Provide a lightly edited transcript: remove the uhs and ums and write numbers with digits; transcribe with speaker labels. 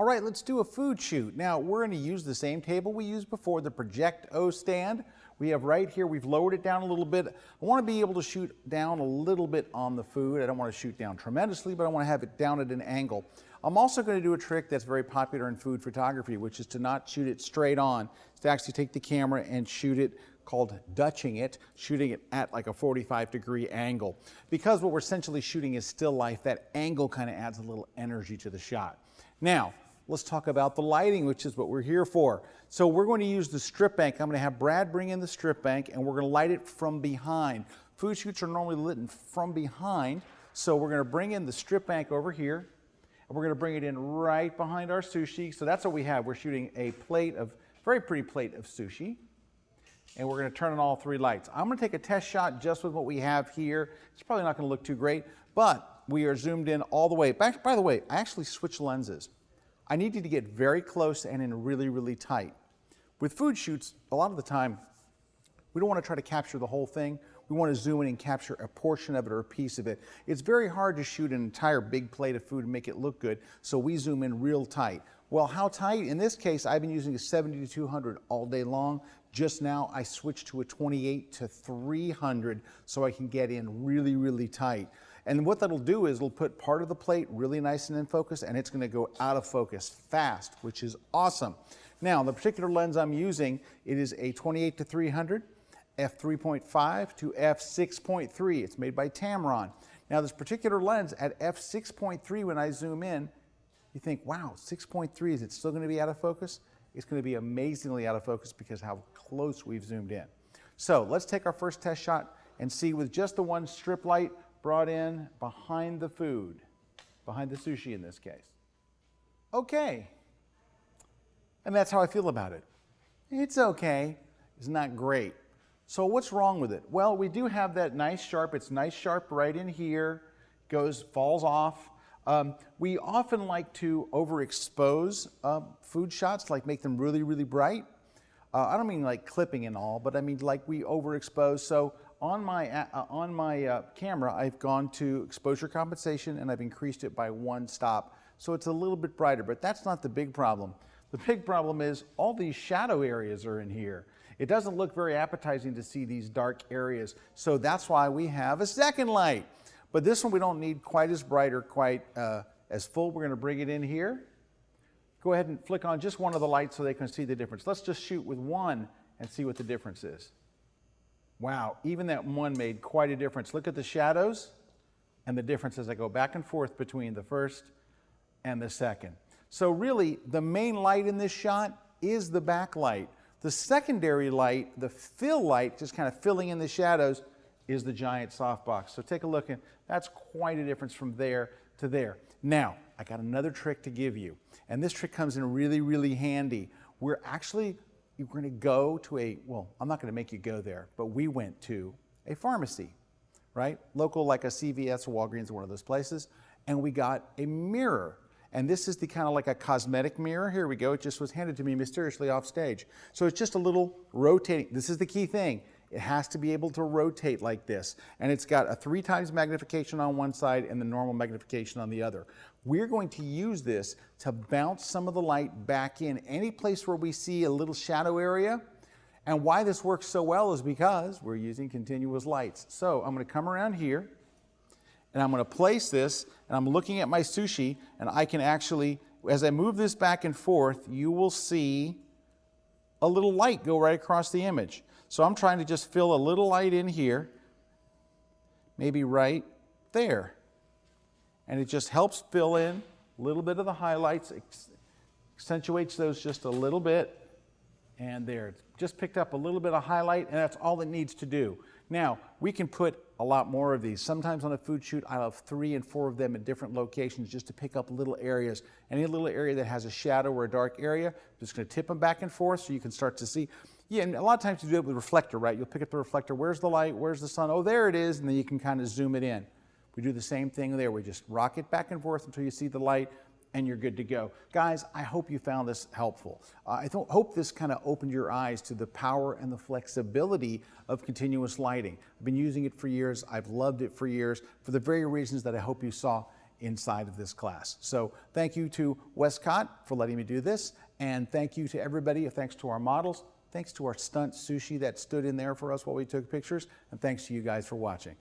Speaker 1: All right, let's do a food shoot. Now, we're going to use the same table we used before, the Project-O stand. We have right here, we've lowered it down a little bit. I want to be able to shoot down a little bit on the food. I don't want to shoot down tremendously, but I want to have it down at an angle. I'm also going to do a trick that's very popular in food photography, which is to not shoot it straight on. It's to actually take the camera and shoot it, called Dutching it, shooting it at like a 45-degree angle. Because what we're essentially shooting is still life, that angle kind of adds a little energy to the shot. Now, let's talk about the lighting, which is what we're here for. So we're going to use the Stripbank. I'm going to have Brad bring in the Stripbank, and we're going to light it from behind. Food shoots are normally lit from behind, so we're going to bring in the Stripbank over here, and we're going to bring it in right behind our sushi. So that's what we have. We're shooting a plate of, very pretty plate of sushi, and we're going to turn on all 3 lights. I'm going to take a test shot just with what we have here. It's probably not going to look too great, but we are zoomed in all the way. By the way, I actually switched lenses. I need you to get very close and in really, really tight. With food shoots, a lot of the time, we don't want to try to capture the whole thing. We want to zoom in and capture a portion of it or a piece of it. It's very hard to shoot an entire big plate of food and make it look good, so we zoom in real tight. Well, how tight? In this case, I've been using a 70-200 all day long. Just now, I switched to a 28-300 so I can get in really, really tight. And what that'll do is it'll put part of the plate really nice and in focus, and it's going to go out of focus fast, which is awesome. Now, the particular lens I'm using, it is a 28-300, f3.5 to f6.3. It's made by Tamron. Now, this particular lens at f6.3, when I zoom in, you think, wow, 6.3, is it still going to be out of focus? It's going to be amazingly out of focus because how close we've zoomed in. So let's take our first test shot and see with just the one strip light brought in behind the food, behind the sushi in this case. Okay. And that's how I feel about it. It's okay. It's not great. So what's wrong with it? Well, we do have that nice sharp. It's nice sharp right in here. Falls off. We often like to overexpose food shots, like make them really, really bright. I don't mean like clipping and all, but I mean like we overexpose. So on my camera, I've gone to exposure compensation and I've increased it by 1 stop. So it's a little bit brighter, but that's not the big problem. The big problem is all these shadow areas are in here. It doesn't look very appetizing to see these dark areas. So that's why we have a second light. But this one we don't need quite as bright or quite as full. We're going to bring it in here. Go ahead and flick on just one of the lights so they can see the difference. Let's just shoot with one and see what the difference is. Wow, even that one made quite a difference. Look at the shadows and the difference as I go back and forth between the first and the second. So really, the main light in this shot is the backlight. The secondary light, the fill light, just kind of filling in the shadows, is the giant softbox. So take a look, and that's quite a difference from there to there. Now, I got another trick to give you, and this trick comes in really, really handy. We're going to go to well, I'm not going to make you go there, but we went to a pharmacy, right? Local, like a CVS or Walgreens or one of those places, and we got a mirror. And this is the kind of like a cosmetic mirror. Here we go. It just was handed to me mysteriously off stage. So it's just a little rotating. This is the key thing. It has to be able to rotate like this. And it's got a 3 times magnification on one side and the normal magnification on the other. We're going to use this to bounce some of the light back in any place where we see a little shadow area. And why this works so well is because we're using continuous lights. So I'm going to come around here, and I'm going to place this, and I'm looking at my sushi, and I can actually, as I move this back and forth, you will see a little light go right across the image. So I'm trying to just fill a little light in here, maybe right there. And it just helps fill in a little bit of the highlights, accentuates those just a little bit, and there. It's just picked up a little bit of highlight, and that's all it needs to do. Now, we can put a lot more of these. Sometimes on a food shoot, I have 3 and 4 of them in different locations just to pick up little areas. Any little area that has a shadow or a dark area, just going to tip them back and forth so you can start to see. Yeah, and a lot of times you do it with reflector, right? You'll pick up the reflector. Where's the light? Where's the sun? Oh, there it is. And then you can kind of zoom it in. We do the same thing there. We just rock it back and forth until you see the light, and you're good to go. Guys, I hope you found this helpful. I hope this kind of opened your eyes to the power and the flexibility of continuous lighting. I've been using it for years. I've loved it for years for the very reasons that I hope you saw inside of this class. So thank you to Westcott for letting me do this, and thank you to everybody. Thanks to our models, thanks to our stunt sushi that stood in there for us while we took pictures, and thanks to you guys for watching.